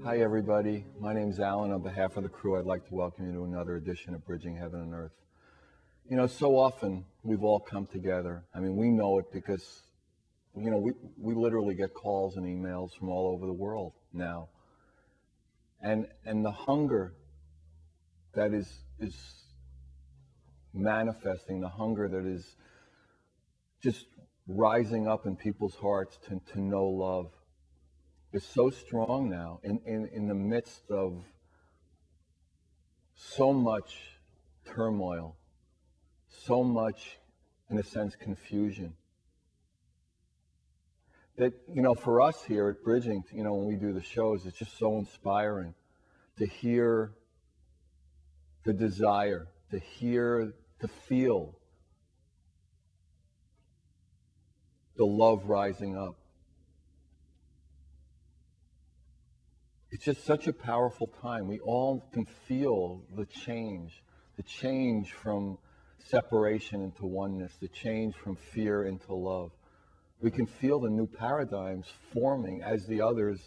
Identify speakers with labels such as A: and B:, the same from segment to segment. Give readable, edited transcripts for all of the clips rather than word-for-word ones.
A: Hi, everybody. My name's Alan. On behalf of the crew, I'd like to welcome you to another edition of Bridging Heaven and Earth. You know, so often we've all come together. I mean, we know it because, we literally get calls and emails from all over the world now. And the hunger that is manifesting, the hunger that is just rising up in people's hearts to know love is so strong now in the midst of so much turmoil, so much, in a sense, confusion. That, for us here at Bridging, when we do the shows, it's just so inspiring to hear the desire, to feel the love rising up. It's just such a powerful time. We all can feel the change from separation into oneness, the change from fear into love. We can feel the new paradigms forming as the others,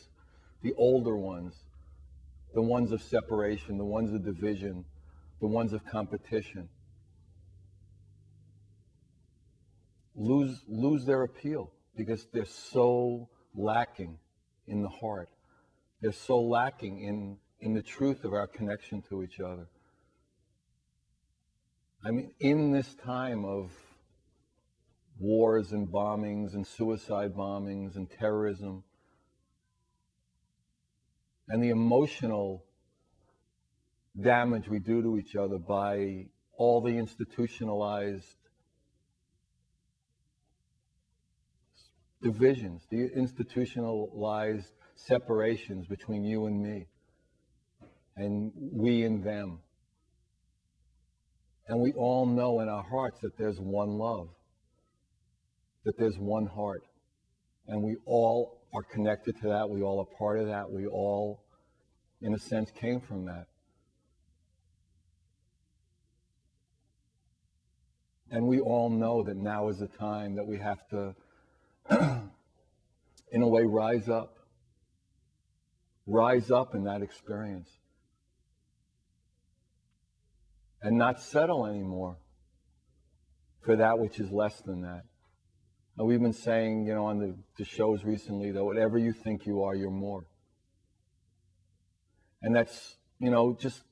A: the older ones, the ones of separation, the ones of division, the ones of competition, lose their appeal because they're so lacking in the heart. They're so lacking in the truth of our connection to each other. I mean, in this time of wars and bombings and suicide bombings and terrorism and the emotional damage we do to each other by all the institutionalized divisions, the institutionalized separations between you and me, and we and them. And we all know in our hearts that there's one love, that there's one heart, and we all are connected to that. We all are part of that. We all, in a sense, came from that. And we all know that now is the time that we have to, in a way, rise up in that experience and not settle anymore for that which is less than that. And we've been saying, on the shows recently, that whatever you think you are, you're more. And that's, just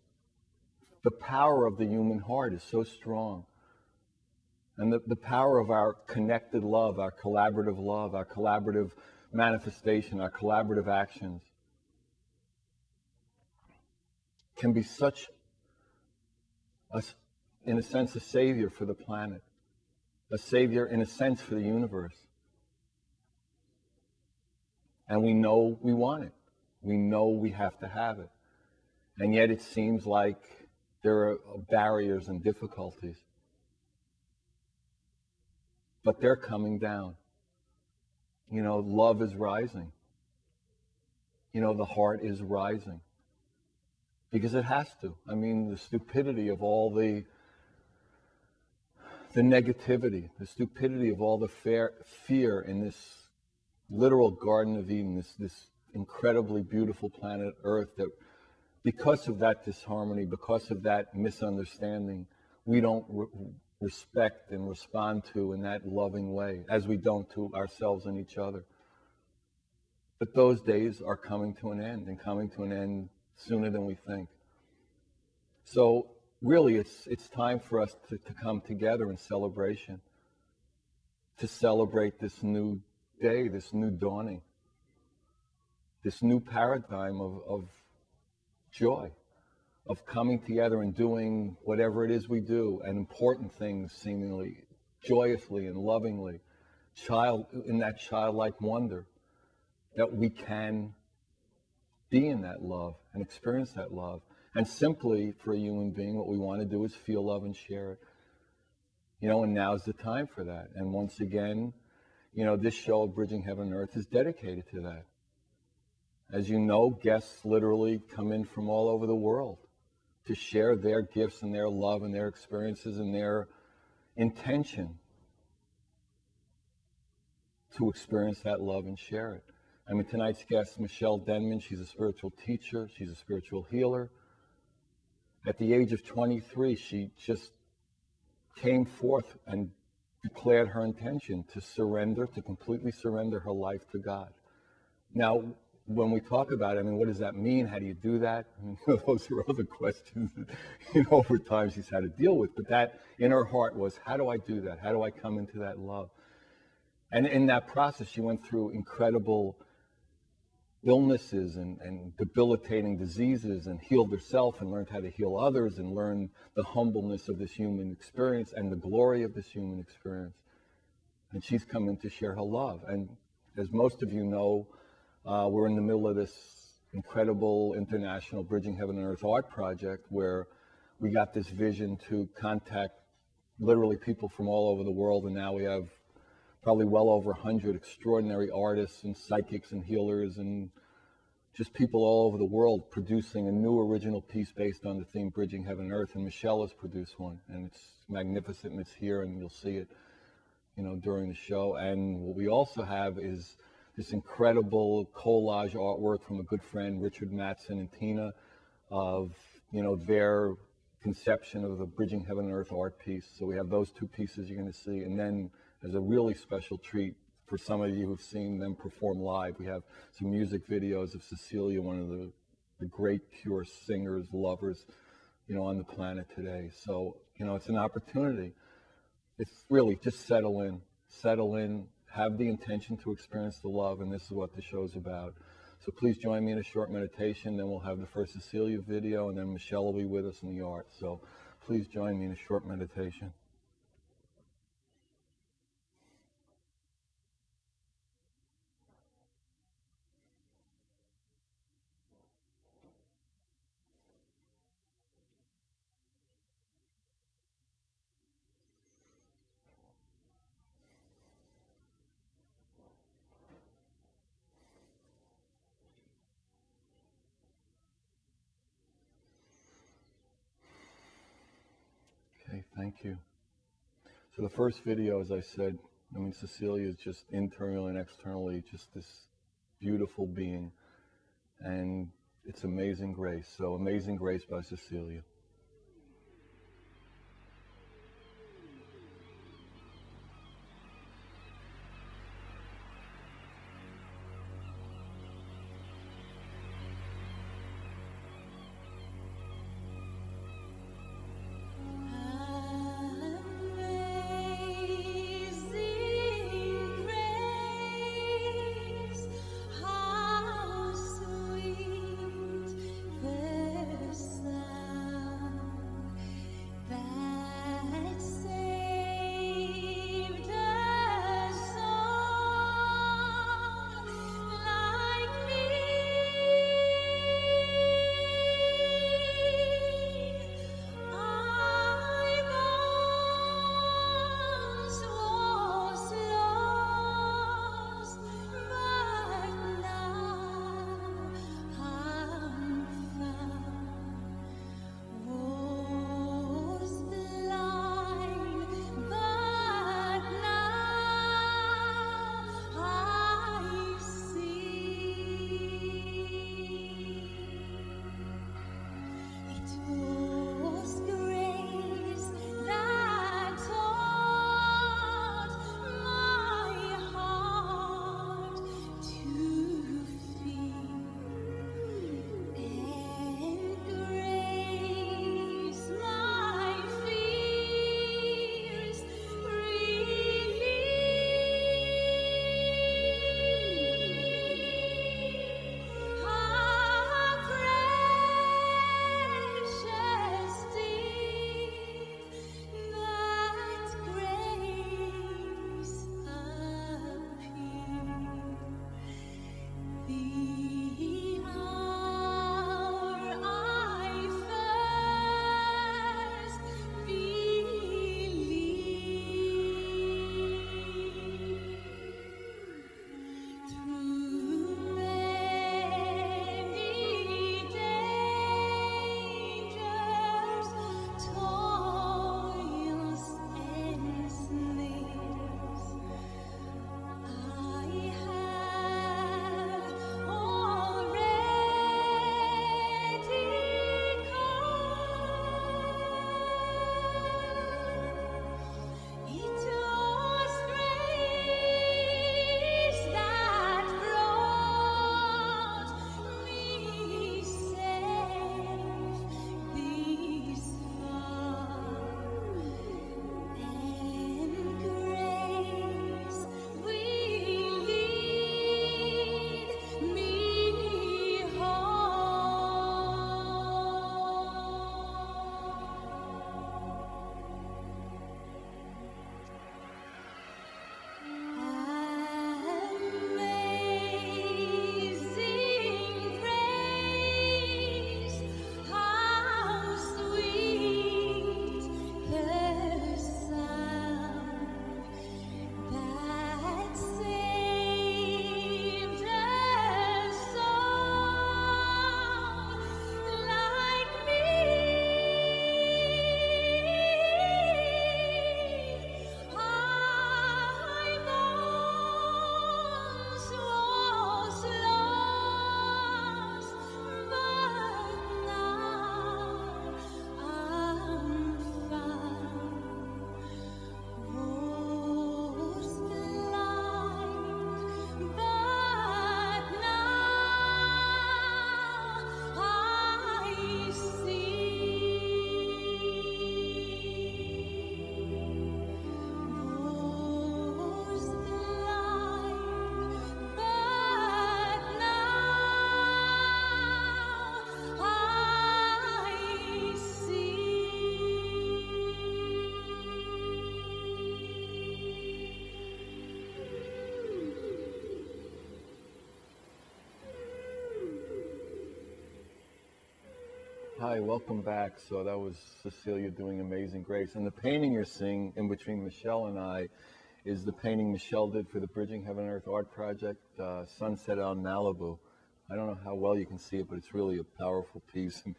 A: the power of the human heart is so strong. And the power of our connected love, our collaborative manifestation, our collaborative actions can be such, in a sense, a savior for the planet, a savior, in a sense, for the universe. And we know we want it. We know we have to have it. And yet it seems like there are barriers and difficulties. But they're coming down. Love is rising. The heart is rising. Because it has to. I mean, the stupidity of all the negativity, the stupidity of all the fear in this literal Garden of Eden, this incredibly beautiful planet Earth, that because of that disharmony, because of that misunderstanding, we don't respect and respond to in that loving way, as we don't to ourselves and each other. But those days are coming to an end, and coming to an end sooner than we think. So really, it's time for us to come together in celebration, to celebrate this new day, this new dawning, this new paradigm of joy, of coming together and doing whatever it is we do, and important things seemingly joyously and lovingly, in that childlike wonder that we can be in that love and experience that love. And simply, for a human being, what we want to do is feel love and share it. And now's the time for that. And once again, this show of Bridging Heaven and Earth is dedicated to that. As you know, guests literally come in from all over the world to share their gifts and their love and their experiences and their intention to experience that love and share it. I mean, tonight's guest, Michele Denman, she's a spiritual teacher, she's a spiritual healer. At the age of 23, she just came forth and declared her intention to surrender, to completely surrender her life to God. Now, when we talk about it, I mean, what does that mean? How do you do that? I mean, those are other questions that, over time she's had to deal with. But that in her heart was, how do I do that? How do I come into that love? And in that process, she went through incredible illnesses and debilitating diseases, and healed herself and learned how to heal others, and learned the humbleness of this human experience and the glory of this human experience. And she's come in to share her love. And as most of you know, we're in the middle of this incredible international Bridging Heaven and Earth art project, where we got this vision to contact literally people from all over the world. And now we have probably well over 100 extraordinary artists and psychics and healers and just people all over the world producing a new original piece based on the theme Bridging Heaven and Earth. And Michele has produced one, and it's magnificent, and it's here, and you'll see it, during the show. And what we also have is this incredible collage artwork from a good friend, Richard Matson and Tina, of, their conception of the Bridging Heaven and Earth art piece. So we have those two pieces you're going to see. And then as a really special treat for some of you who've seen them perform live, we have some music videos of Cecilia, one of the great pure singers, lovers, on the planet today. So, it's an opportunity. It's really just settle in, have the intention to experience the love, and this is what the show's about. So please join me in a short meditation, then we'll have the first Cecilia video, and then Michele will be with us in the art. So please join me in a short meditation. Okay, thank you. So the first video, as I said, Cecilia is just internally and externally just this beautiful being, and it's Amazing Grace. So Amazing Grace by Cecilia.
B: How sweet the sound.
A: Hi, welcome back. So that was Cecilia doing Amazing Grace. And the painting you're seeing in between Michele and I is the painting Michele did for the Bridging Heaven and Earth Art Project, Sunset on Malibu. I don't know how well you can see it, but it's really a powerful piece. And,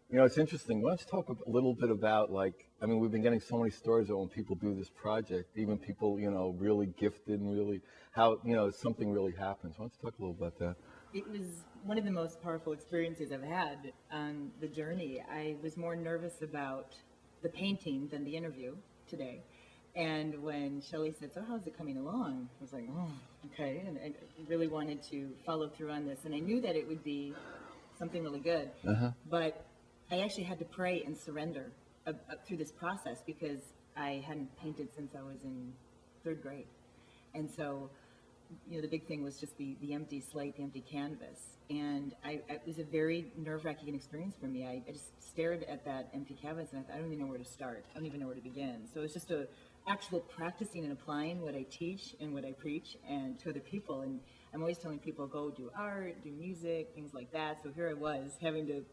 A: you know, it's interesting. Let's talk a little bit about, like, I mean, we've been getting so many stories of when people do this project, even people, you know, really gifted and really, how, you know, something really happens. Let's talk a little about that.
B: It was one of the most powerful experiences I've had on the journey. I was more nervous about the painting than the interview today. And when Shelley said, "So how's it coming along?" I was like, "Oh, okay." And I really wanted to follow through on this. And I knew that it would be something really good. But I actually had to pray and surrender up through this process because I hadn't painted since I was in third grade. And so, you know, the big thing was just the empty slate, the empty canvas. And it was a very nerve-wracking experience for me. I just stared at that empty canvas and I thought, I don't even know where to start. I don't even know where to begin. So it's just a actual practicing and applying what I teach and what I preach and to other people. And I'm always telling people, go do art, do music, things like that. So here I was having to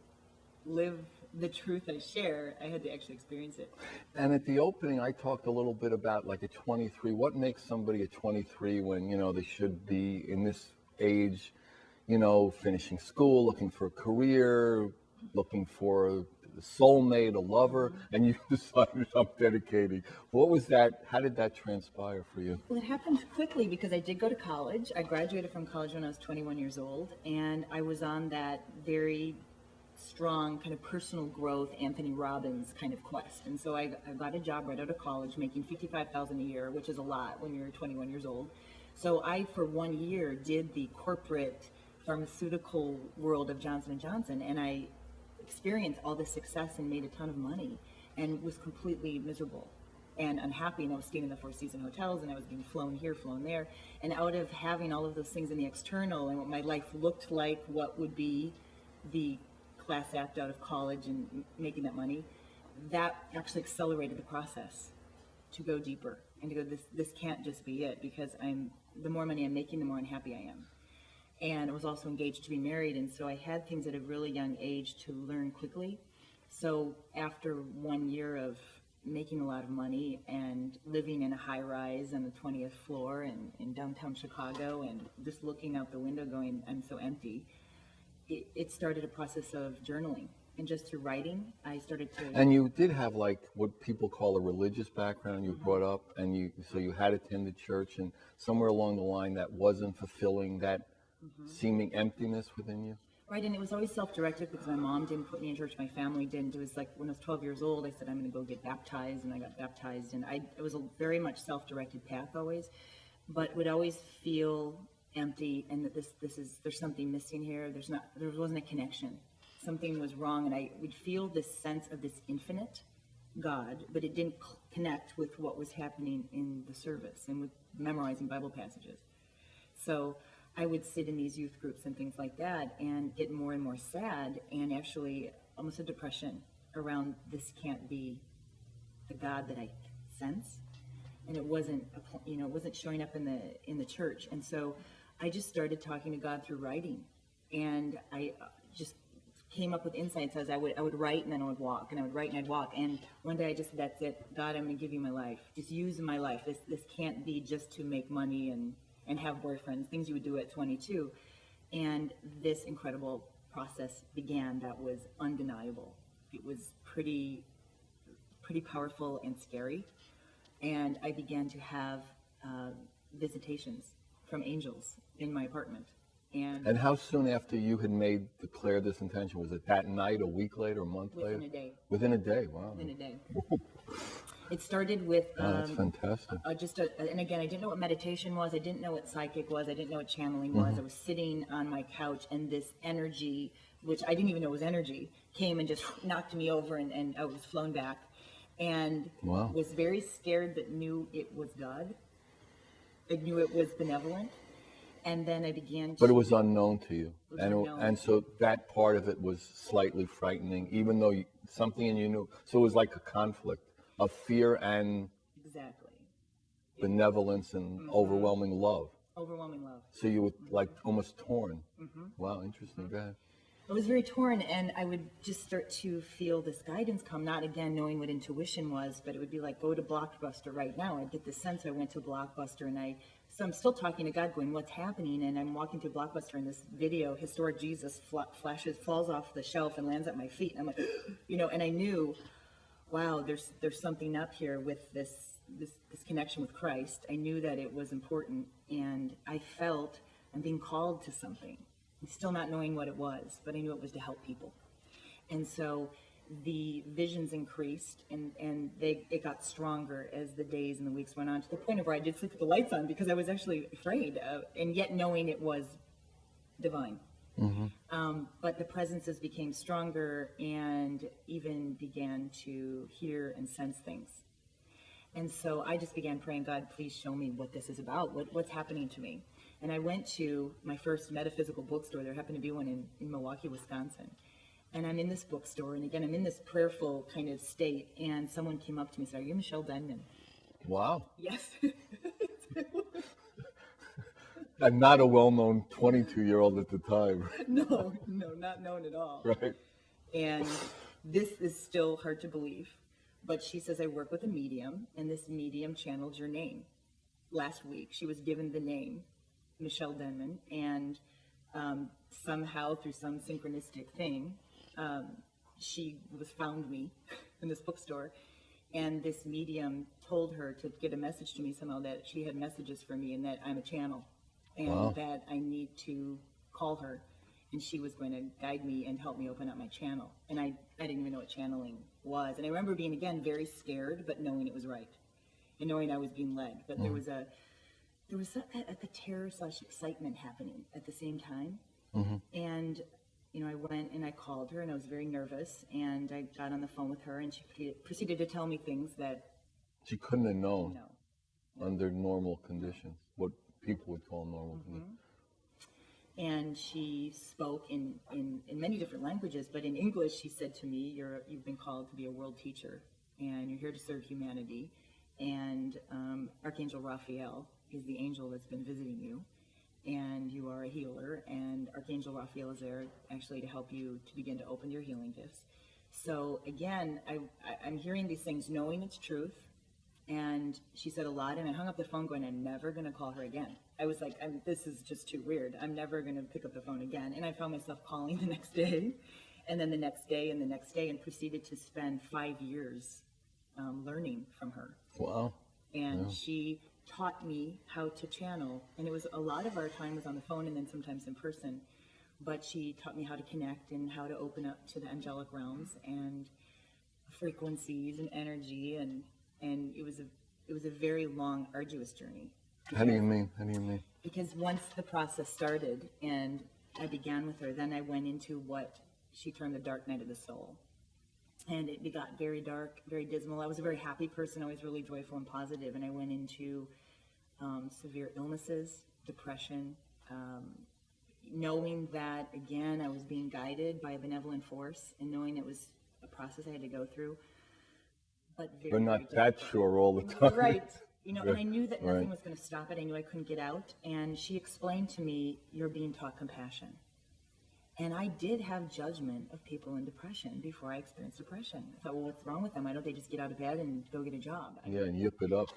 B: live the truth I share. I had to actually experience it.
A: And at the opening, I talked a little bit about, like, at 23, what makes somebody at 23 when, you know, they should be in this age, you know, finishing school, looking for a career, looking for a soulmate, a lover, and you decided, I'm dedicating. What was that? How did that transpire for you?
B: Well, it happened quickly because I did go to college. I graduated from college when I was 21 years old, and I was on that very strong kind of personal growth, Anthony Robbins kind of quest. And so I got a job right out of college making $55,000 a year, which is a lot when you're 21 years old. So I, for 1 year, did the corporate pharmaceutical world of Johnson & Johnson, and I experienced all this success and made a ton of money and was completely miserable and unhappy. And I was staying in the Four Seasons hotels and I was being flown here, flown there. And out of having all of those things in the external and what my life looked like, what would be the class act out of college and making that money, that actually accelerated the process to go deeper and to go, this can't just be it, because the more money I'm making, the more unhappy I am. And I was also engaged to be married, and so I had things at a really young age to learn quickly. So after 1 year of making a lot of money and living in a high rise on the 20th floor in downtown Chicago and just looking out the window going, I'm so empty, it started a process of journaling. And just through writing, I started to...
A: And you did have, like, what people call a religious background. You brought up, and so you had attended church, and somewhere along the line that wasn't fulfilling that seeming emptiness within you.
B: Right, and it was always self-directed because my mom didn't put me in church, my family didn't. It was like when I was 12 years old, I said, I'm going to go get baptized, and I got baptized. And it was a very much self-directed path always, but would always feel empty, and that there's something missing here. There wasn't a connection. Something was wrong, and I would feel this sense of this infinite God, but it didn't connect with what was happening in the service and with memorizing Bible passages. So I would sit in these youth groups and things like that and get more and more sad and actually almost a depression around, this can't be the God that I sense. And it wasn't, it wasn't showing up in the church. And so I just started talking to God through writing, and I just came up with insights as I would write, and then I would walk, and I would write and I'd walk. And one day I just said, that's it, God, I'm going to give you my life. Just use my life. This can't be just to make money and have boyfriends, things you would do at 22. And this incredible process began that was undeniable. It was pretty powerful and scary. And I began to have visitations from angels in my apartment.
A: And how soon after you had declared this intention? Was it that night, a week later, a month later?
B: Within a day.
A: Within a day, wow.
B: Within a day. It started with
A: that's fantastic.
B: And again, I didn't know what meditation was. I didn't know what psychic was. I didn't know what channeling was. I was sitting on my couch, and this energy, which I didn't even know was energy, came and just knocked me over, and I was flown back. And was very scared, but knew it was God. I knew it was benevolent. And then I began to...
A: But it was unknown to you.
B: Unknown.
A: And so that part of it was slightly frightening, even though something in you knew. So it was like a conflict of fear and
B: exactly
A: benevolence and overwhelming love.
B: Overwhelming love.
A: So you were like almost torn. Wow, interesting. Go ahead.
B: I was very torn, and I would just start to feel this guidance come, not again knowing what intuition was, but it would be like, go to Blockbuster right now. I'd get this sense. I went to Blockbuster, and so I'm still talking to God, going, what's happening? And I'm walking through Blockbuster, and this video, historic Jesus, falls off the shelf and lands at my feet. And I'm like, and I knew, wow, there's something up here with this connection with Christ. I knew that it was important, and I felt I'm being called to something. I'm still not knowing what it was, but I knew it was to help people. And so the visions increased, and it got stronger as the days and the weeks went on, to the point of where I did sleep with the lights on, because I was actually afraid, and yet knowing it was divine. But the presences became stronger, and even began to hear and sense things. And so I just began praying, God, please show me what this is about, what's happening to me. And I went to my first metaphysical bookstore. There happened to be one in Milwaukee, Wisconsin. And I'm in this bookstore, and again, I'm in this prayerful kind of state, and someone came up to me and said, are you Michele Denman?
A: Wow.
B: Yes.
A: I'm not a well-known 22-year-old at the time.
B: No, not known at all.
A: Right.
B: And this is still hard to believe. But she says, I work with a medium, and this medium channeled your name. Last week, she was given the name Michele Denman, and somehow, through some synchronistic thing, she found me in this bookstore, and this medium told her to get a message to me somehow, that she had messages for me, and that I'm a channel, and that I need to call her, and she was going to guide me and help me open up my channel. And I didn't even know what channeling was. And I remember being, again, very scared, but knowing it was right, and knowing I was being led. But there was a terror/excitement happening at the same time. And I went and I called her, and I was very nervous, and I got on the phone with her, and she proceeded to tell me things that
A: she couldn't have known under normal conditions, what people would call normal conditions.
B: And she spoke in many different languages, but in English, she said to me, you've been called to be a world teacher, and you're here to serve humanity. And Archangel Raphael is the angel that's been visiting you, and you are a healer, and Archangel Raphael is there actually to help you to begin to open your healing gifts. So again, I'm hearing these things, knowing it's truth. And she said a lot, and I hung up the phone going, I'm never going to call her again. I was like, this is just too weird. I'm never going to pick up the phone again. And I found myself calling the next day, and then the next day, and the next day, and proceeded to spend 5 years learning from her.
A: Wow.
B: And she taught me how to channel, and it was a lot of our time was on the phone and then sometimes in person. But she taught me how to connect and how to open up to the angelic realms and frequencies and energy, and it was a very long, arduous journey.
A: How do you mean?
B: Because once the process started and I began with her, then I went into what she termed the dark night of the soul. And it got very dark, very dismal. I was a very happy person, always really joyful and positive, and I went into severe illnesses, depression, knowing that, again, I was being guided by a benevolent force, and knowing it was a process I had to go through. But
A: not that sure all the time.
B: Right. And I knew that nothing was going to stop it. I knew I couldn't get out. And she explained to me, you're being taught compassion. And I did have judgment of people in depression before I experienced depression. I thought, well, what's wrong with them? Why don't they just get out of bed and go get a job?
A: And yip it up.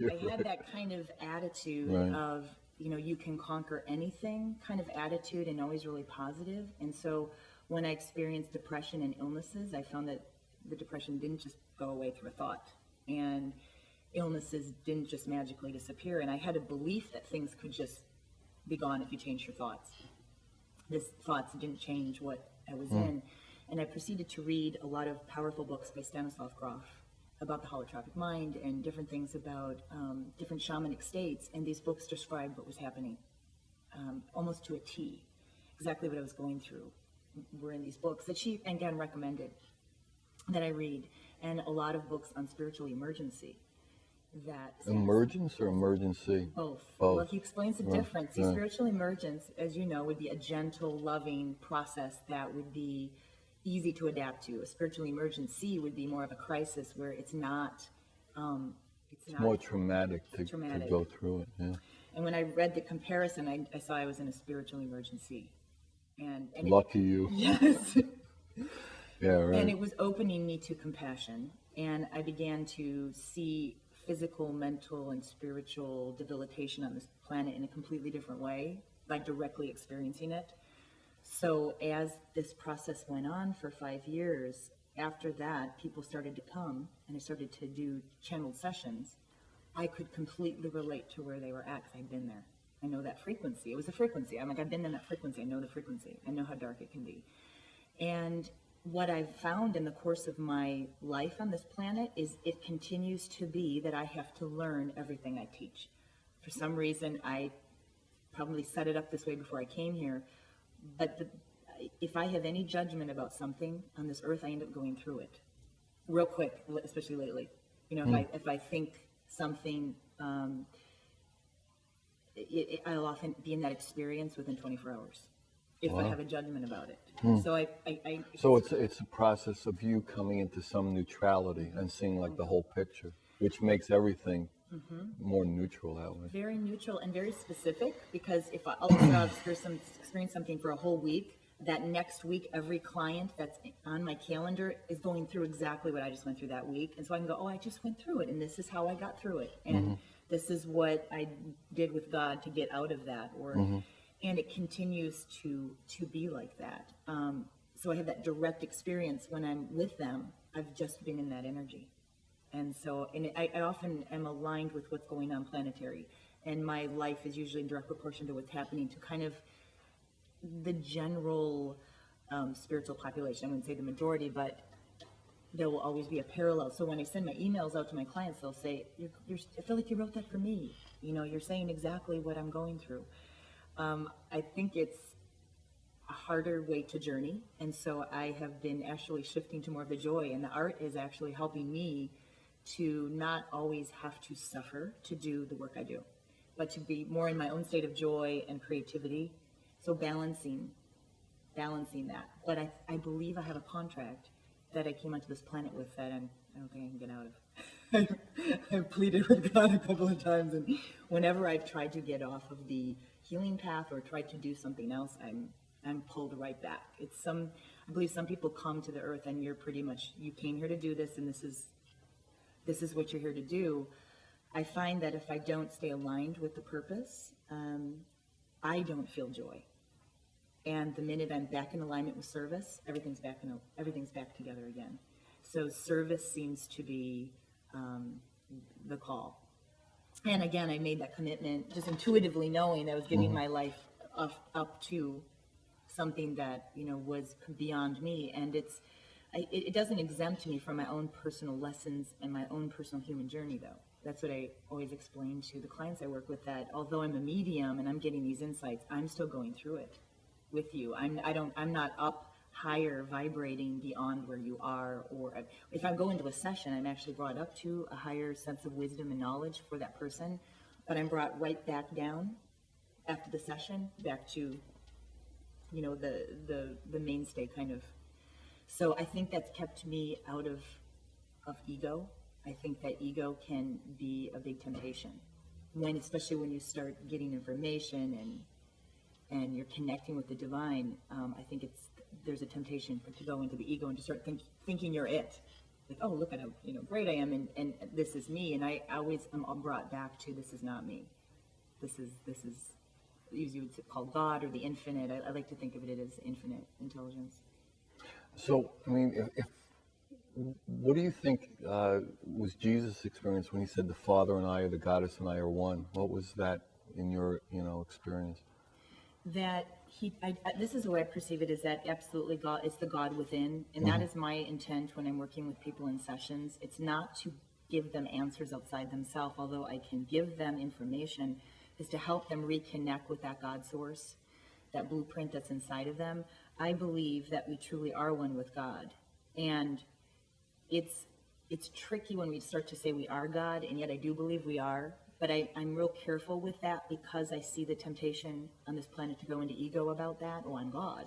B: I had that kind of attitude of, you can conquer anything kind of attitude, and always really positive. And so when I experienced depression and illnesses, I found that the depression didn't just go away through a thought, and illnesses didn't just magically disappear. And I had a belief that things could just be gone if you change your thoughts. These thoughts didn't change what I was in. And I proceeded to read a lot of powerful books by Stanislav Grof about the holotropic mind and different things about different shamanic states. And these books described what was happening almost to a T. Exactly what I was going through were in these books that she, again, recommended that I read, and a lot of books on spiritual emergency.
A: Emergence or emergency?
B: Both. Well, he explains the difference. See, spiritual emergence, as you know, would be a gentle, loving process that would be easy to adapt to. A spiritual emergency would be more of a crisis where it's not.
A: It's more traumatic to go through it. Yeah.
B: And when I read the comparison, I saw I was in a spiritual emergency. And
A: Lucky you.
B: yes.
A: Yeah, right.
B: And it was opening me to compassion. And I began to see physical, mental, and spiritual debilitation on this planet in a completely different way by directly experiencing it. So as this process went on for 5 years, after that, people started to come and I started to do channeled sessions. I could completely relate to where they were at because I'd been there. I know that frequency. It was a frequency. I'm like, I've been in that frequency. I know the frequency. I know how dark it can be. And what I've found in the course of my life on this planet is it continues to be that I have to learn everything I teach. For some reason, I probably set it up this way before I came here, but if I have any judgment about something on this earth, I end up going through it real quick, especially lately. You know, if I think something, I'll often be in that experience within 24 hours if I have a judgment about it. So
A: So it's a process of you coming into some neutrality and seeing like the whole picture, which makes everything more neutral that way.
B: very neutral and very specific, because if I all of a sudden I'll experience something for a whole week, that next week every client that's on my calendar is going through exactly what I just went through that week, and so I can go, oh, I just went through it, and this is how I got through it, and this is what I did with God to get out of that, or and it continues to be like that. So I have that direct experience when I'm with them. I've just been in that energy. And so, and I often am aligned with what's going on planetary. And my life is usually in direct proportion to what's happening to kind of the general spiritual population. I wouldn't say the majority, but there will always be a parallel. So when I send my emails out to my clients, they'll say, I feel like you wrote that for me. You know, you're saying exactly what I'm going through. I think it's a harder way to journey. And so I have been actually shifting to more of the joy. And the art is actually helping me to not always have to suffer to do the work I do, but to be more in my own state of joy and creativity. So balancing that. But I believe I have a contract that I came onto this planet with that I don't think I can get out of. I've pleaded with God a couple of times, and whenever I've tried to get off of the healing path or tried to do something else, I'm pulled right back. I believe some people come to the earth and you're pretty much, you came here to do this, and this is what you're here to do. I find that if I don't stay aligned with the purpose, I don't feel joy. And the minute I'm back in alignment with service, everything's back together again. So service seems to be the call. And again, I made that commitment just intuitively knowing I was giving my life up to something that, you know, was beyond me. And it doesn't exempt me from my own personal lessons and my own personal human journey, though. That's what I always explain to the clients I work with, that although I'm a medium and I'm getting these insights, I'm still going through it with you. I'm not up higher vibrating beyond where you are, or if I go into a session, I'm actually brought up to a higher sense of wisdom and knowledge for that person, but I'm brought right back down after the session, back to, you know, the mainstay kind of. So I think that's kept me out of ego. I think that ego can be a big temptation, especially when you start getting information and you're connecting with the divine. I think there's a temptation to go into the ego and to start thinking you're it. Like, oh, look at how, you know, great I am, and this is me. And I always am brought back to, this is not me. This is usually would call God or the infinite. I like to think of it as infinite intelligence.
A: So, I mean, what do you think was Jesus' experience when he said the Father and I, or the Goddess and I are one? What was that in your, experience?
B: That this is the way I perceive it, is that absolutely God, it's the God within. And that is my intent when I'm working with people in sessions. It's not to give them answers outside themselves, although I can give them information, is to help them reconnect with that God source, that blueprint that's inside of them. I believe that we truly are one with God. And it's tricky when we start to say we are God, and yet I do believe we are. But I'm real careful with that, because I see the temptation on this planet to go into ego about that. Oh, I'm God.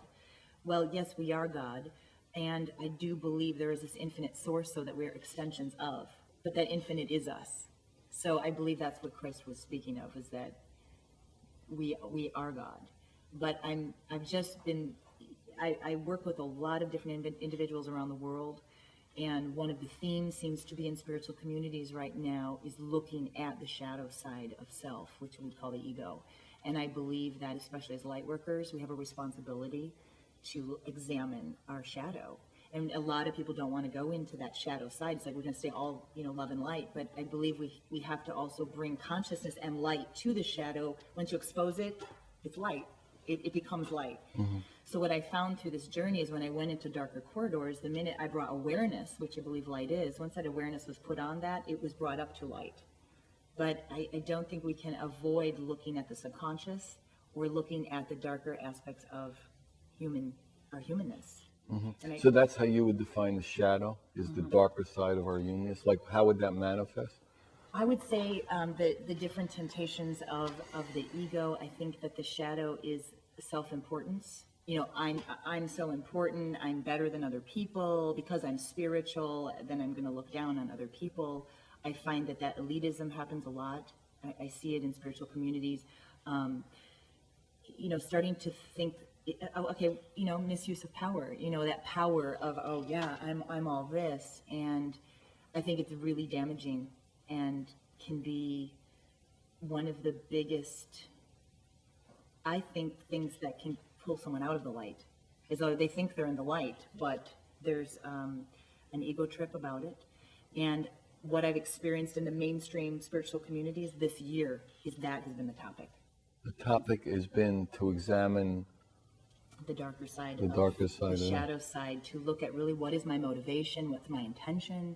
B: Well, yes, we are God. And I do believe there is this infinite source, so that we're extensions of. But that infinite is us. So I believe that's what Christ was speaking of, is that we are God. but I've just been, I work with a lot of different individuals around the world. And one of the themes seems to be in spiritual communities right now is looking at the shadow side of self, which we call the ego. And I believe that, especially as light workers, we have a responsibility to examine our shadow. And a lot of people don't want to go into that shadow side. It's like we're going to stay all, love and light. But I believe we have to also bring consciousness and light to the shadow. Once you expose it, it's light. It becomes light. Mm-hmm. So what I found through this journey is when I went into darker corridors, the minute I brought awareness, which I believe light is, once that awareness was put on that, it was brought up to light. But I don't think we can avoid looking at the subconscious or looking at the darker aspects of our humanness. Mm-hmm.
A: So that's how you would define the shadow, is the darker side of our humanness? Like, how would that manifest?
B: I would say the different temptations of the ego. I think that the shadow is self-importance. I'm so important, I'm better than other people, because I'm spiritual, then I'm going to look down on other people. I find that elitism happens a lot. I see it in spiritual communities. Starting to think, misuse of power, that power of, I'm all this. And I think it's really damaging and can be one of the biggest, I think, things that can pull someone out of the light, is though they think they're in the light, but there's an ego trip about it. And what I've experienced in the mainstream spiritual communities this year is that has been the topic.
A: The topic has been to examine
B: the darker side,
A: the
B: shadow side, to look at really what is my motivation, what's my intention.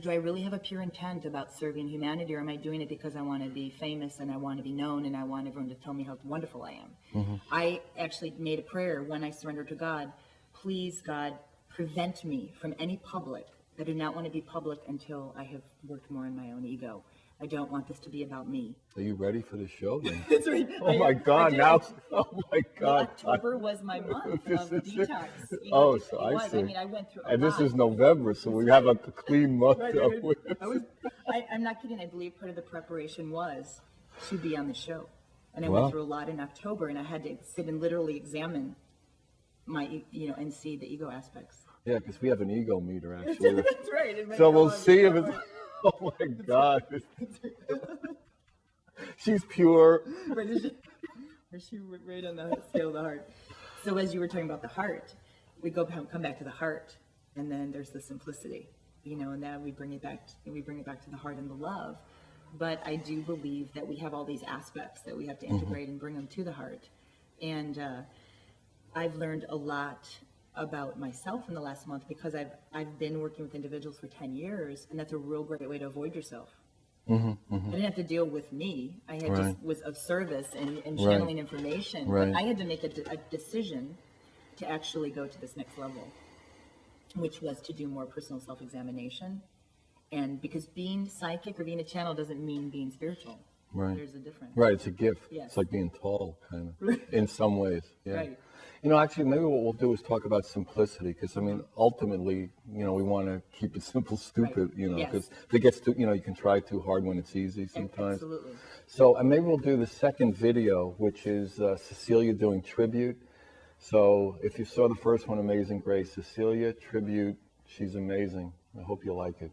B: Do I really have a pure intent about serving humanity, or am I doing it because I want to be famous and I want to be known and I want everyone to tell me how wonderful I am? Mm-hmm. I actually made a prayer when I surrendered to God. Please, God, prevent me from any public. I do not want to be public until I have worked more on my own ego. I don't want this to be about me.
A: Are you ready for the show then?
B: That's right.
A: Oh my God! Now, oh my God!
B: October was my month of detox.
A: So I see.
B: I mean, I went through.
A: And this is November, so we have a clean month.
B: I'm not kidding. I believe part of the preparation was to be on the show, and I went through a lot in October, and I had to sit and literally examine my, and see the ego aspects.
A: Yeah, because we have an ego meter actually.
B: That's right.
A: So we'll see if it's. Oh my God. She's pure.
B: She right on the scale of the heart. So as you were talking about the heart, we come back to the heart, and then there's the simplicity, and then we bring it back to the heart and the love. But I do believe that we have all these aspects that we have to integrate and bring them to the heart. And I've learned a lot about myself in the last month, because I've been working with individuals for 10 years, and that's a real great way to avoid yourself. Mm-hmm, mm-hmm. I didn't have to deal with me. I had just was of service and channeling information. But I had to make a decision to actually go to this next level, which was to do more personal self-examination. And because being psychic or being a channel doesn't mean being spiritual. Right. There's a difference.
A: Right. It's a gift.
B: Yes.
A: It's like being tall, kind of, in some ways. Yeah.
B: Right.
A: Actually, maybe what we'll do is talk about simplicity, because, ultimately, we want to keep it simple, stupid, because if it gets too, you can try too hard when it's easy sometimes.
B: Absolutely.
A: So, and maybe we'll do the second video, which is Cecilia doing tribute. So, if you saw the first one, Amazing Grace, Cecilia, tribute, she's amazing. I hope you like it.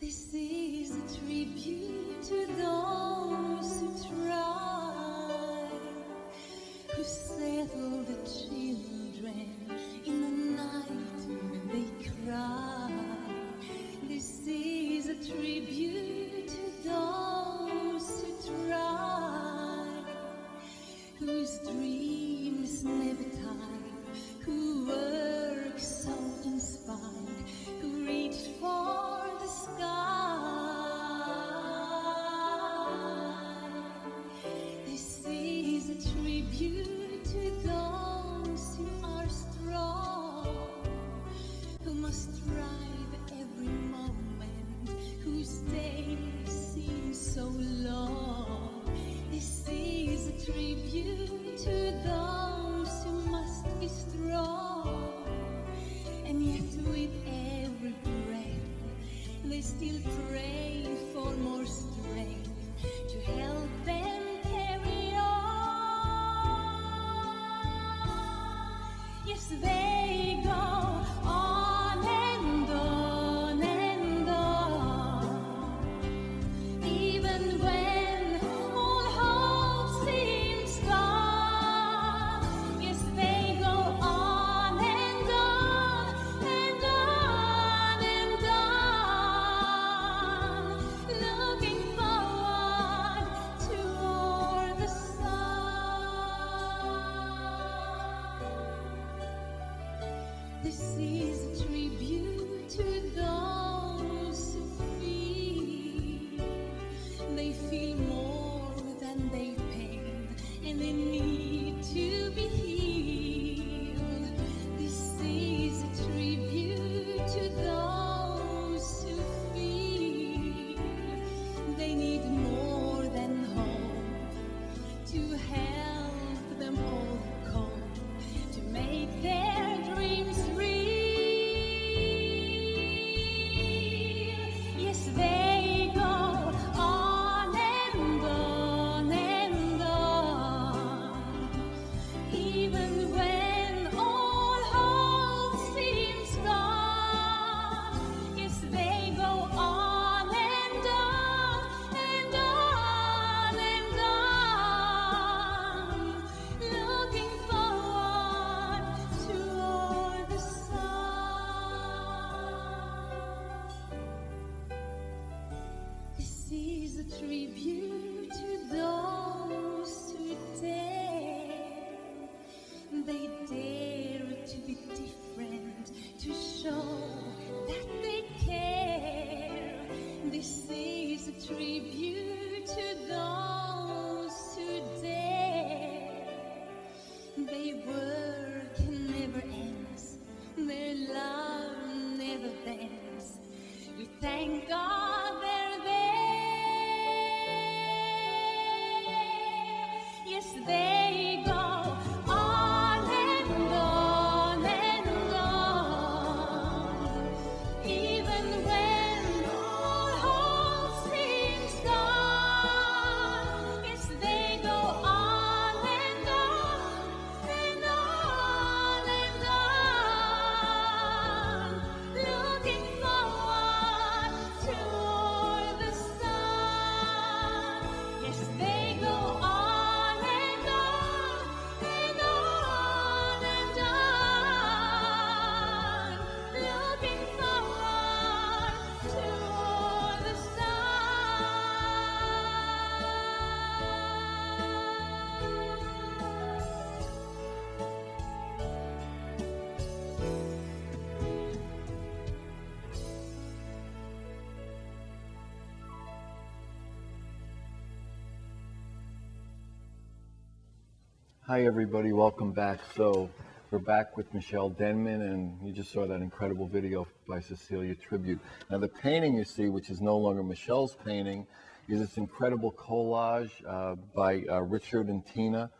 C: This is a tribute to those who try, who settle the children in the night when they cry. This is a tribute to those who try, whose dreams never tire, who work so inspired, who reach for the sky. pray for more strength to help them carry on. Yes, they go on and on and on, even when all hope seems gone. Yes, they go on and on and on and on, looking forward toward the sun. This is a tribute to those who feel they feel more than they pain, and they need to be healed. This is a tribute to those who feel they need more than hope to help them overcome, to make their dreams real. Yes, they go on and on and on, even when all hope seems gone. Yes, they go on and on and on and on, looking forward toward the sun. This is a tribute to those who dare. They dare to be different, to show that they care. This is a tribute to those who dare. Their work never ends, their love never bends. We thank God they're there. Yes, they go on and on and on, even when all hope seems gone. Yes, they go on and on and on and on, looking forward toward the sun. Yes, they go on and on and on and on, looking forward toward the
A: Hi, everybody. Welcome back. So we're back with Michele Denman, and you just saw that incredible video by Cecilia Tribute. Now, the painting you see, which is no longer Michele's painting, is this incredible collage by Richard and Tina.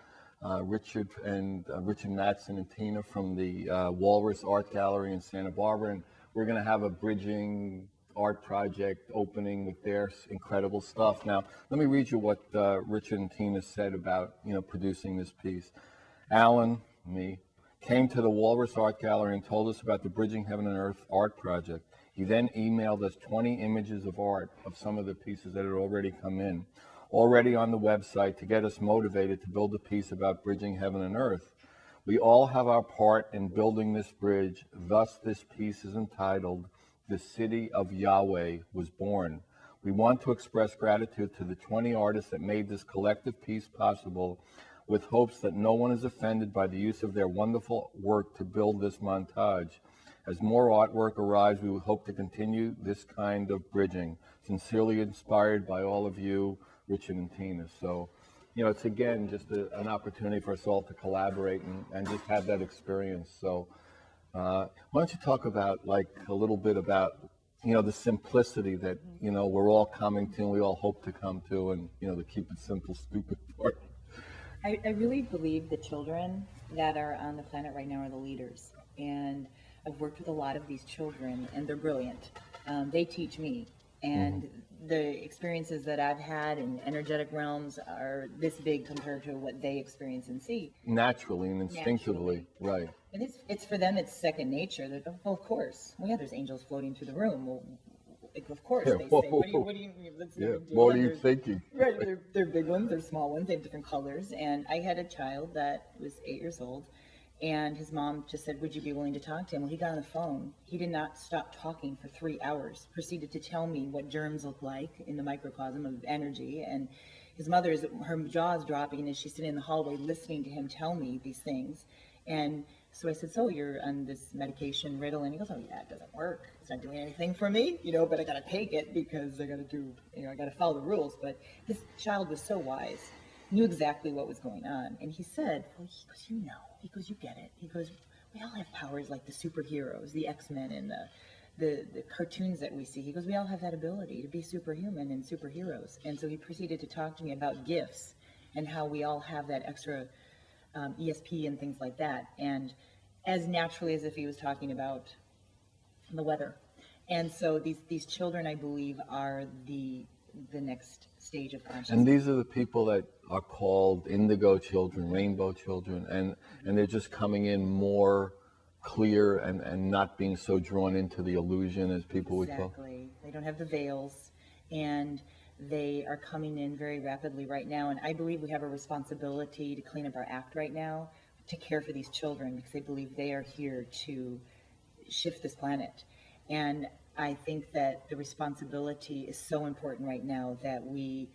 A: Richard Mattson and Tina from the Walrus Art Gallery in Santa Barbara, and we're going to have a bridging art project opening with their incredible stuff. Now, let me read you what Richard and Tina said about, producing this piece. Alan, me, came to the Walrus Art Gallery and told us about the Bridging Heaven and Earth art project. He then emailed us 20 images of art of some of the pieces that had already come in, already on the website, to get us motivated to build a piece about bridging heaven and earth. We all have our part in building this bridge. Thus, this piece is entitled, "The City of Yahweh Was Born." We want to express gratitude to the 20 artists that made this collective piece possible, with hopes that no one is offended by the use of their wonderful work to build this montage. As more artwork arrives, we hope to continue this kind of bridging. Sincerely inspired by all of you, Richard and Tina. So, it's again just an opportunity for us all to collaborate and just have that experience. So, why don't you talk about a little bit about the simplicity that we're all coming to, and we all hope to come to, and the keep it simple, stupid part.
B: I really believe the children that are on the planet right now are the leaders, and I've worked with a lot of these children, and they're brilliant. They teach me, And the experiences that I've had in energetic realms are this big compared to what they experience and see.
A: Naturally and instinctively, right.
B: And it's for them, it's second nature. They're, well, of course. Well, yeah, there's angels floating through the room. Well, like, of course,
A: Yeah,
B: they say.
A: whoa,
B: What do you mean? That's no
A: Yeah,
B: big deal.
A: what are
B: And
A: you
B: they're-
A: thinking?
B: Right, they're big ones, they're small ones, they have different colors. And I had a child that was 8 years old, and his mom just said, would you be willing to talk to him? Well, he got on the phone. He did not stop talking for 3 hours, proceeded to tell me what germs look like in the microcosm of energy. And his mother's, her jaw's dropping as she's sitting in the hallway listening to him tell me these things. And so I said, so you're on this medication Ritalin? He goes, oh yeah, it doesn't work. It's not doing anything for me, but I got to take it because I got to do, I got to follow the rules. But this child was so wise, knew exactly what was going on. And he said, well, he goes, he goes, you get it. He goes, we all have powers like the superheroes, the X-Men and the cartoons that we see. He goes, we all have that ability to be superhuman and superheroes. And so he proceeded to talk to me about gifts and how we all have that extra ESP and things like that, and as naturally as if he was talking about the weather. And so these children, I believe, are the next stage of consciousness.
A: And these are the people that are called indigo children, rainbow children, and they're just coming in more clear and not being so drawn into the illusion as people would call.
B: Exactly. They don't have the veils, and they are coming in very rapidly right now. And I believe we have a responsibility to clean up our act right now, to care for these children, because I believe they are here to shift this planet. And I think that the responsibility is so important right now that we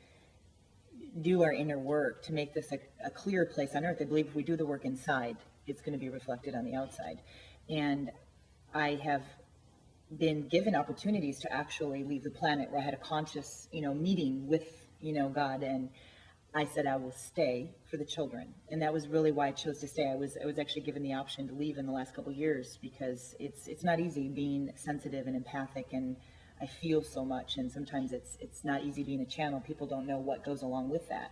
B: do our inner work to make this a clear place on earth. I believe if we do the work inside, it's going to be reflected on the outside. And I have been given opportunities to actually leave the planet, where I had a conscious, meeting with, God, and I said I will stay for the children. And that was really why I chose to stay. I was actually given the option to leave in the last couple of years, because it's not easy being sensitive and empathic, and I feel so much, and sometimes it's not easy being a channel. People don't know what goes along with that.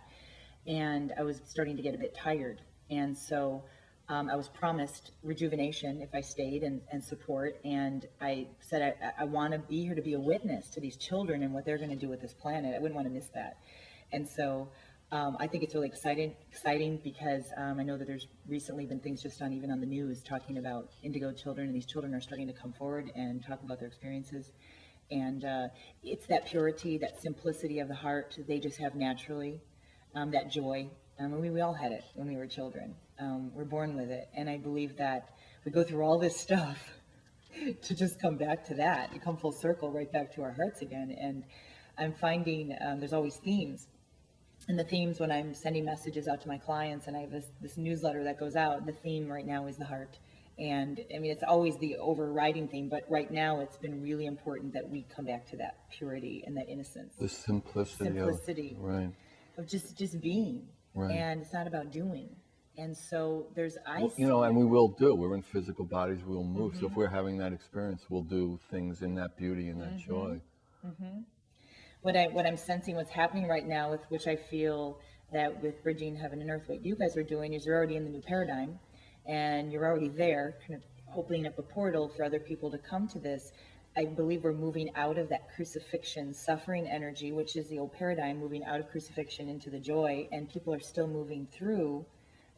B: And I was starting to get a bit tired. And so I was promised rejuvenation if I stayed and support. And I said, I want to be here to be a witness to these children and what they're going to do with this planet. I wouldn't want to miss that. And so I think it's really exciting because I know that there's recently been things just even on the news talking about indigo children, and these children are starting to come forward and talk about their experiences. And it's that purity, that simplicity of the heart they just have naturally, that joy. We all had it when we were children. We're born with it. And I believe that we go through all this stuff to just come back to that, to come full circle right back to our hearts again. And I'm finding there's always themes. And the themes, when I'm sending messages out to my clients, and I have this newsletter that goes out, the theme right now is the heart. And I mean, it's always the overriding theme, but right now it's been really important that we come back to that purity and that innocence.
A: The simplicity. Right.
B: Of just being.
A: Right.
B: And it's not about doing. And so there's
A: and we will do. We're in physical bodies, we will move. So if we're having that experience, we'll do things in that beauty and that joy.
B: What I'm sensing, what's happening right now, with which I feel that with Bridging Heaven and Earth, what you guys are doing is you're already in the new paradigm, and you're already there, kind of opening up a portal for other people to come to this. I believe we're moving out of that crucifixion, suffering energy, which is the old paradigm, moving out of crucifixion into the joy, and people are still moving through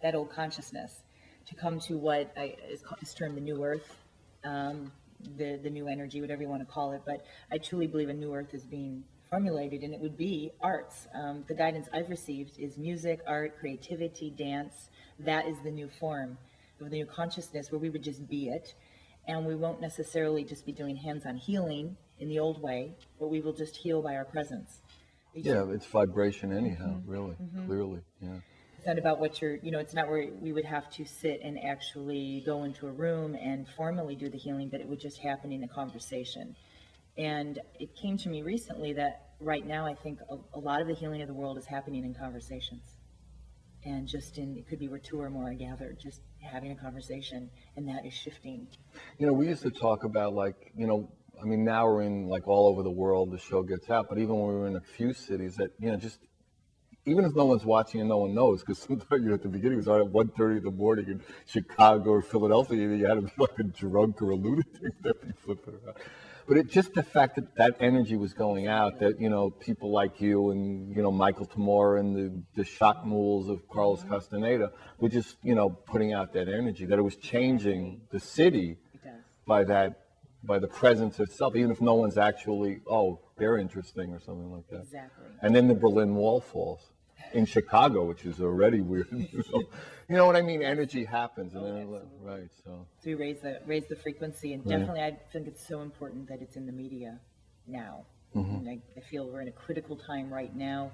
B: that old consciousness to come to what is termed the new earth, the new energy, whatever you want to call it. But I truly believe a new earth is being formulated, and it would be arts. The guidance I've received is music, art, creativity, dance. That is the new form of the new consciousness, where we would just be it. And we won't necessarily just be doing hands-on healing in the old way, but we will just heal by our presence.
A: Yeah, it's vibration anyhow, really, clearly, yeah.
B: It's not about what it's not where we would have to sit and actually go into a room and formally do the healing, but it would just happen in a conversation. And it came to me recently that right now I think a lot of the healing of the world is happening in conversations. And it could be where two or more are gathered, just having a conversation, and that is shifting.
A: We used to talk about now we're in all over the world, the show gets out, but even when we were in a few cities that, just, even if no one's watching and no one knows, because sometimes at the beginning it was on at 1:30 in the morning in Chicago or Philadelphia, you had to be like a drunk or a lunatic that be flipping around. But it just the fact that that energy was going out, that, you know, people like you and, you know, Michael Tamora and the shock mules of Carlos Castaneda were just, you know, putting out that energy, that it was changing the city
B: It does.
A: by that, by the presence itself, even if no one's actually, oh, they're interesting or something like that.
B: Exactly.
A: And then the Berlin Wall falls in Chicago, which is already weird. You know what I mean? Energy happens, and then right. So
B: So we raise the frequency, and definitely I think it's so important that it's in the media now. And I feel we're in a critical time right now.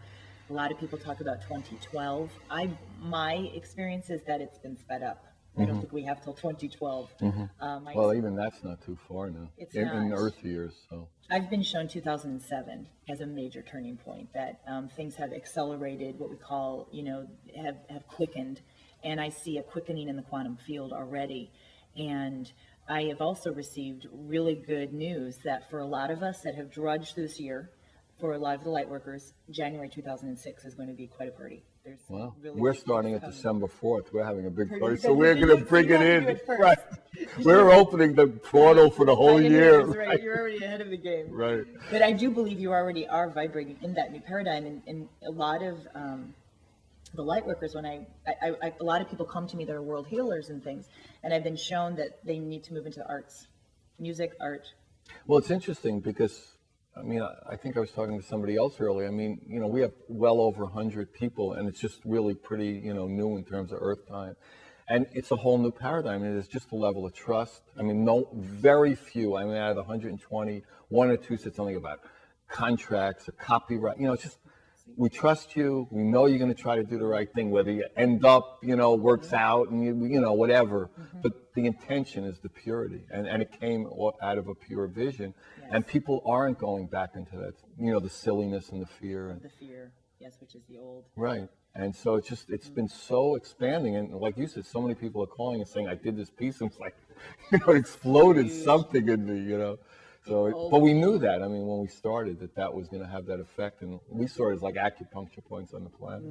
B: A lot of people talk about 2012. My experience is that it's been sped up. I don't think we have till 2012.
A: well, even that's not too far now.
B: It's
A: in
B: not.
A: Earth years. So
B: I've been shown 2007 as a major turning point, that things have accelerated, what we call, you know, have quickened. And I see a quickening in the quantum field already. And I have also received really good news that for a lot of us that have drudged this year, for a lot of the light workers, January 2006 is going to be quite a party. There's
A: wow,
B: really
A: we're
B: big
A: starting
B: things
A: at
B: coming.
A: December 4th. We're having a big
B: Pretty
A: party,
B: good.
A: so we're
B: You
A: going to
B: do
A: bring
B: it
A: it in.
B: first.
A: Right, we're opening the portal for the whole year.
B: Right. You're already ahead of the game.
A: Right.
B: But I do believe you already are vibrating in that new paradigm, and a lot of the light workers, when a lot of people come to me that are world healers and things, and I've been shown that they need to move into the arts, music, art.
A: Well, it's interesting because, I mean, I think I was talking to somebody else earlier. I mean, you know, we have well over 100 people, and it's just really pretty, you know, new in terms of Earth time. And it's a whole new paradigm. It is just a level of trust. I mean, very few. I mean, out of the 120, one or two said something about contracts or copyright. You know, it's just, we trust you. We know you're going to try to do the right thing, whether you end up, you know, works out and you know, whatever. But the intention is the purity, and it came out of a pure vision. And people aren't going back into that, you know, the silliness and the fear. And,
B: The fear, yes, which is the old.
A: right. And so it's been so expanding. And like you said, so many people are calling and saying, I did this piece. And it's like, you know, it exploded something in me, you know. So, but we knew that. I mean, when we started, that was going to have that effect. And we saw it as like acupuncture points on the planet,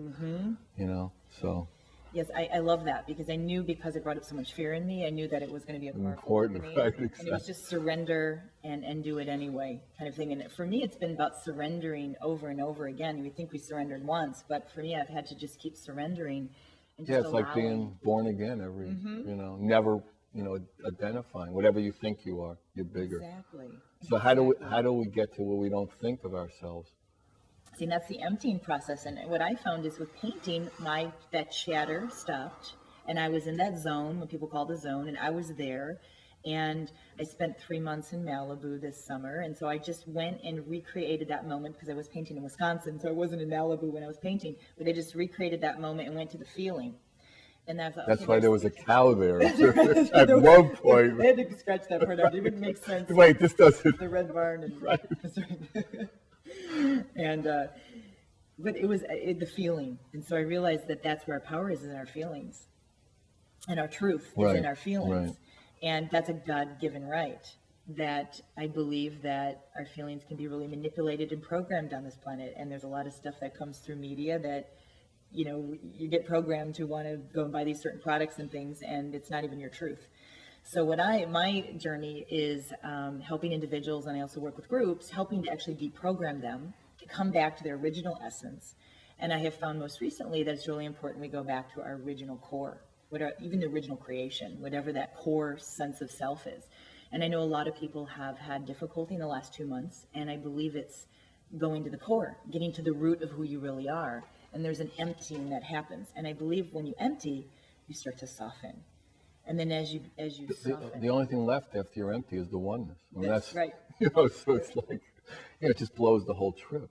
A: you know, so.
B: Yes, I love that, because I knew, because it brought up so much fear in me, I knew that it was going to be a powerful
A: Important,
B: company.
A: right,
B: And it was just surrender and do it anyway kind of thing. And for me, it's been about surrendering over and over again. We think we surrendered once, but for me, I've had to just keep surrendering. And
A: Yeah,
B: just
A: it's like
B: allowing.
A: being born again every, you know, never, you know, identifying. Whatever you think you are, you're bigger.
B: Exactly.
A: So how do we get to where we don't think of ourselves?
B: See, and that's the emptying process. And what I found is with painting, that chatter stopped, and I was in that zone, what people call the zone, and I was there. And I spent 3 months in Malibu this summer, and so I just went and recreated that moment, because I was painting in Wisconsin, so I wasn't in Malibu when I was painting, but I just recreated that moment and went to the feeling. And I thought,
A: That's
B: okay,
A: why there was a cow there at
B: there was-
A: one point.
B: I had to scratch that part out. It wouldn't make sense.
A: Wait, this doesn't.
B: The red barn and that's right. And but it was the feeling, and so I realized that that's where our power is in our feelings, and our truth is
A: Right,
B: in our feelings,
A: right.
B: and that's a God-given right. That I believe that our feelings can be really manipulated and programmed on this planet, and there's a lot of stuff that comes through media that, you know, you get programmed to want to go and buy these certain products and things, and it's not even your truth. So my journey is helping individuals, and I also work with groups, helping to actually deprogram them to come back to their original essence. And I have found most recently that it's really important we go back to our original core, even the original creation, whatever that core sense of self is. And I know a lot of people have had difficulty in the last 2 months, and I believe it's going to the core, getting to the root of who you really are. And there's an emptying that happens. And I believe when you empty, you start to soften. And then as you soften.
A: The only thing left after you're empty is the oneness. I mean,
B: That's right.
A: You know, so it's like, you know, it just blows the whole trip.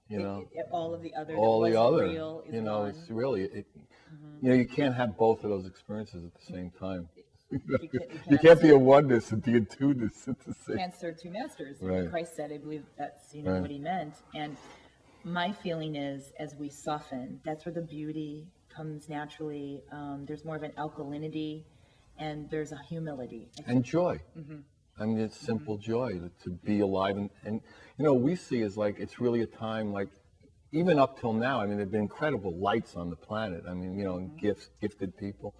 A: You know,
B: All of the other,
A: all
B: that
A: the
B: wasn't
A: other,
B: real is
A: you know,
B: gone.
A: it's really, you know, you can't have both of those experiences at the same time. You can't be a oneness and be a two-ness at the same.
B: Can't serve two masters.
A: Right.
B: Christ said, I believe that's what he meant. And my feeling is, as we soften, that's where the beauty comes naturally. There's more of an alkalinity, and there's a humility.
A: And joy. I mean, it's simple joy to be alive. And, you know, we see is like, it's really a time like, even up till now, I mean, there've been incredible lights on the planet. I mean, you know, and gifted people.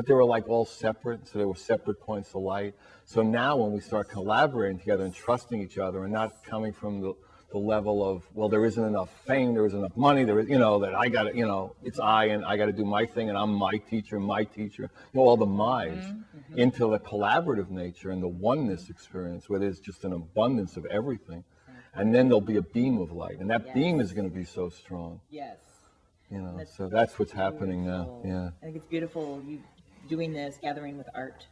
A: but they were like all separate, so they were separate points of light. So now when we start collaborating together and trusting each other and not coming from the level of, well, there isn't enough fame, there isn't enough money, there is, that I got to, it's I and I got to do my thing and I'm my teacher, all the my's, into the collaborative nature and the oneness experience where there's just an abundance of everything. And then there'll be a beam of light, and that beam is going to be so strong.
B: Yes.
A: So that's what's happening now. Yeah.
B: I think it's beautiful you doing this, gathering with art.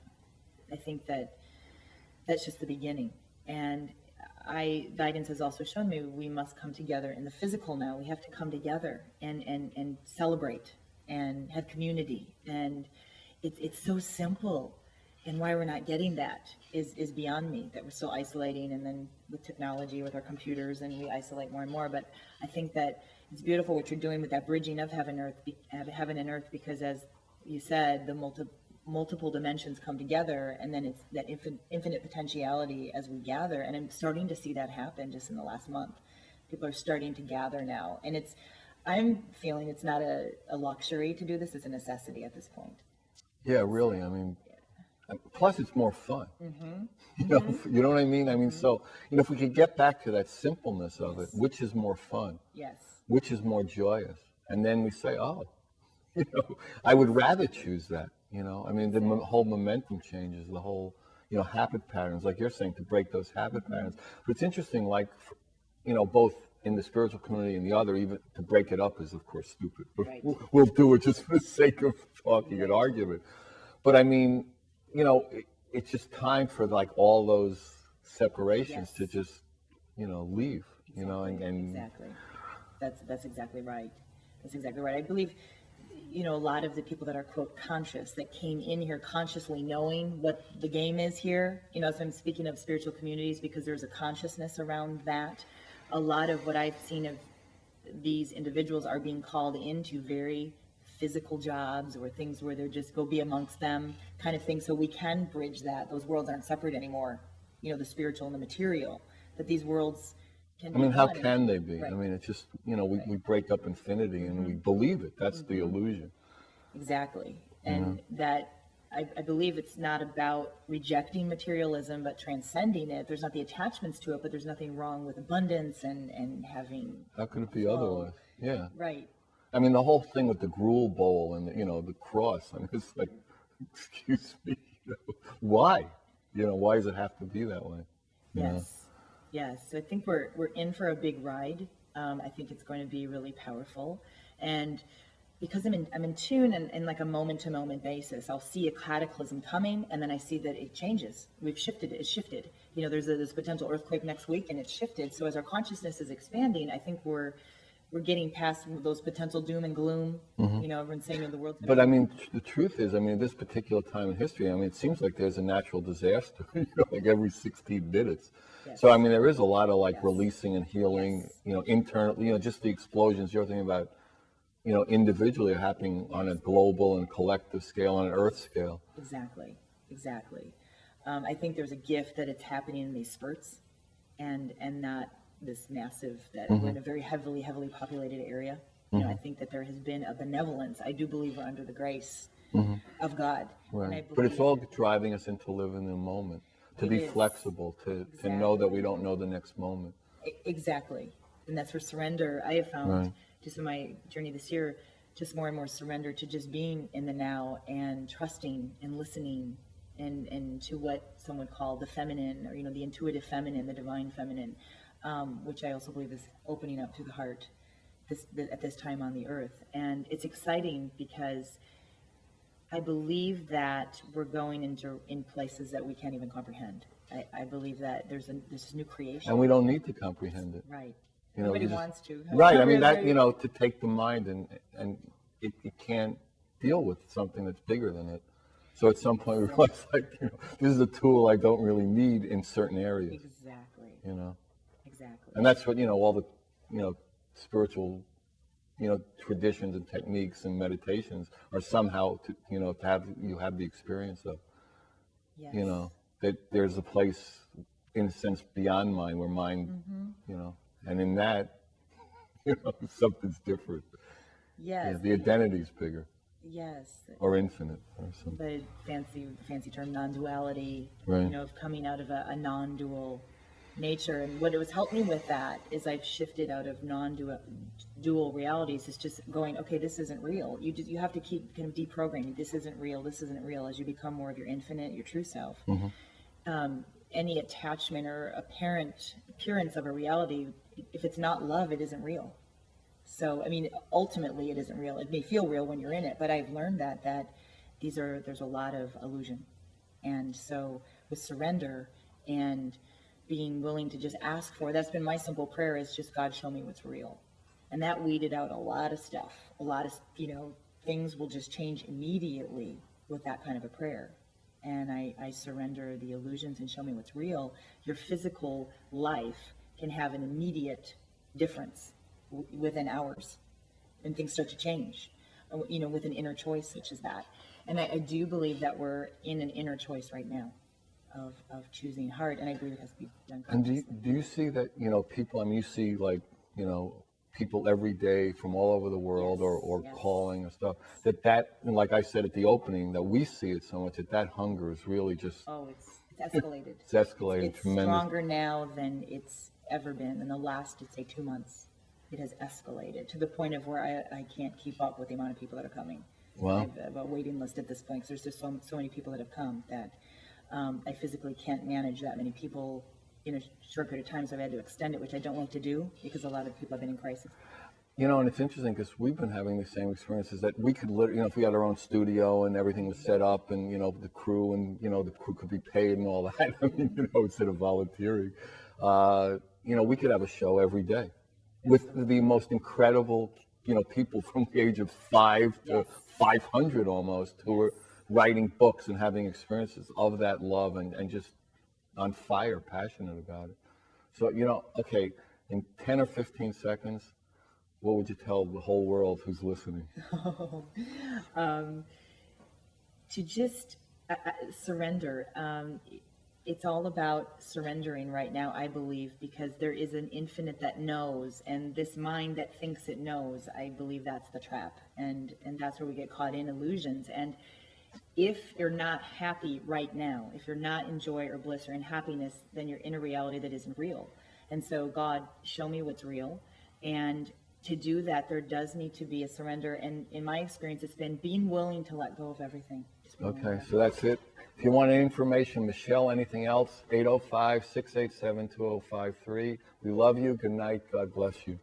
B: I think that's just the beginning. And guidance has also shown me we must come together in the physical now. We have to come together and celebrate and have community. And it's so simple. And why we're not getting that is beyond me, that we're still isolating, and then with technology, with our computers, and we isolate more and more. But I think that it's beautiful what you're doing with that bridging of heaven and earth, because as you said, the multiple dimensions come together, and then it's that infinite potentiality as we gather. And I'm starting to see that happen just in the last month. People are starting to gather now, and I'm feeling it's not a luxury to do this; it's a necessity at this point.
A: Yeah, really. I mean, plus it's more fun. You know what I mean? I mean, so if we could get back to that simpleness of it, which is more fun?
B: Yes.
A: Which is more joyous? And then we say, oh, I would rather choose that. I mean, the whole momentum changes, the whole, habit patterns, like you're saying, to break those habit patterns. But it's interesting, like, both in the spiritual community and the other, even to break it up is, of course, stupid. But
B: Right.
A: we'll do it just for the sake of talking and argument. But I mean, it's just time for like all those separations to just, leave, and
B: Exactly. That's exactly right. That's exactly right. I believe, a lot of the people that are, quote, conscious, that came in here consciously knowing what the game is here, so I'm speaking of spiritual communities because there's a consciousness around that. A lot of what I've seen of these individuals are being called into very physical jobs or things where they're just go be amongst them kind of thing. So we can bridge that. Those worlds aren't separate anymore, the spiritual and the material, that these worlds can be.
A: I mean, how
B: one.
A: can they be?
B: Right.
A: I mean, it's just, we break up infinity and we believe it. That's the illusion.
B: Exactly. And that I believe it's not about rejecting materialism, but transcending it. There's not the attachments to it, but there's nothing wrong with abundance and having.
A: How could it be otherwise? Yeah.
B: Right.
A: I mean, the whole thing with the gruel bowl and, the cross, I mean, it's like, excuse me, why? Why does it have to be that way?
B: Yes. Yes. I think we're in for a big ride. I think it's going to be really powerful. And because I'm in tune and like a moment to moment basis, I'll see a cataclysm coming, and then I see that it changes. We've shifted. It's shifted. There's this potential earthquake next week, and it's shifted. So as our consciousness is expanding, I think we're getting past those potential doom and gloom. Everyone's saying the world's.
A: But I mean, the truth is, I mean, at this particular time in history, I mean, it seems like there's a natural disaster, like every 16 minutes.
B: Yes.
A: So I mean, there is a lot of like
B: Yes.
A: releasing and healing,
B: Yes.
A: internally, just the explosions you're thinking about, individually are happening on a global and collective scale, on an earth scale.
B: Exactly. I think there's a gift that it's happening in these spurts, and not this massive, that we're in a very heavily populated area. I think that there has been a benevolence. I do believe we're under the grace of God. And I
A: Right. But it's
B: believe
A: all driving us into living in the moment, to
B: It
A: be
B: is.
A: flexible, to know that we don't know the next moment.
B: Exactly. And that's where surrender, I have found,
A: Right.
B: just in my journey this year, just more and more surrender to just being in the now and trusting and listening and to what some would call the feminine, or, the intuitive feminine, the divine feminine, which I also believe is opening up to the heart at this time on the earth. And it's exciting because I believe that we're going in places that we can't even comprehend. I believe that there's this new creation.
A: And we don't need to comprehend it.
B: Right.
A: You know,
B: Nobody
A: you just-
B: wants to.
A: Right. I mean, that, to take the mind and it can't deal with something that's bigger than it. So at some point we realize, like, this is a tool I don't really need in certain areas,
B: Exactly. Exactly.
A: And that's what, all the, spiritual, traditions and techniques and meditations are somehow to, to have the experience of,
B: Yes.
A: that there's a place, in a sense, beyond mind, where mind, and in that, something's different.
B: Yes.
A: Yeah, the identity's bigger.
B: Yes,
A: or infinite or something.
B: the fancy term non-duality,
A: Right.
B: of coming out of a non-dual nature. And what it was helped me with that is I've shifted out of non-dual realities. It's just going, okay, this isn't real. You have to keep kind of deprogramming. This isn't real. This isn't real. As you become more of your infinite, your true self. Any attachment or appearance of a reality, if it's not love, it isn't real. So, I mean, ultimately, it isn't real. It may feel real when you're in it, but I've learned that there's a lot of illusion. And so, with surrender and being willing to just ask for, that's been my simple prayer, is just, God, show me what's real. And that weeded out a lot of stuff. A lot of, things will just change immediately with that kind of a prayer. And I surrender the illusions and show me what's real. Your physical life can have an immediate difference within hours, and things start to change, with an inner choice such as that. And I do believe that we're in an inner choice right now of choosing heart, and I believe it has to be done
A: And
B: consciously.
A: do you see that, people, I mean, you see like, people every day from all over the world, or
B: Yes.
A: calling and stuff, and like I said at the opening, that we see it so much, that hunger is really just,
B: Oh, it's escalated.
A: it's escalated
B: It's
A: tremendous.
B: stronger now than it's ever been. In the last, I'd say, 2 months, it has escalated to the point of where I can't keep up with the amount of people that are coming.
A: Wow.
B: I have a waiting list at this point, because there's just so many people that have come that I physically can't manage that many people in a short period of time, so I've had to extend it, which I don't like to do, because a lot of people have been in crisis.
A: And it's interesting because we've been having the same experiences, that we could literally, if we had our own studio and everything was set up, and, the crew, and, the crew could be paid and all that, I mean, instead of volunteering, we could have a show every day with the most incredible, people from the age of 5 to 500 almost, who were writing books and having experiences of that love, and just on fire, passionate about it. So, okay, in 10 or 15 seconds, what would you tell the whole world who's listening?
B: To just surrender. It's all about surrendering right now, I believe, because there is an infinite that knows, and this mind that thinks it knows, I believe that's the trap, and that's where we get caught in illusions. And if you're not happy right now, if you're not in joy or bliss or in happiness, then you're in a reality that isn't real. And so, God, show me what's real. And to do that, there does need to be a surrender. And in my experience, it's been being willing to let go of everything.
A: Okay, so that's it. If you want any information, Michele, anything else, 805-687-2053. We love you. Good night. God bless you.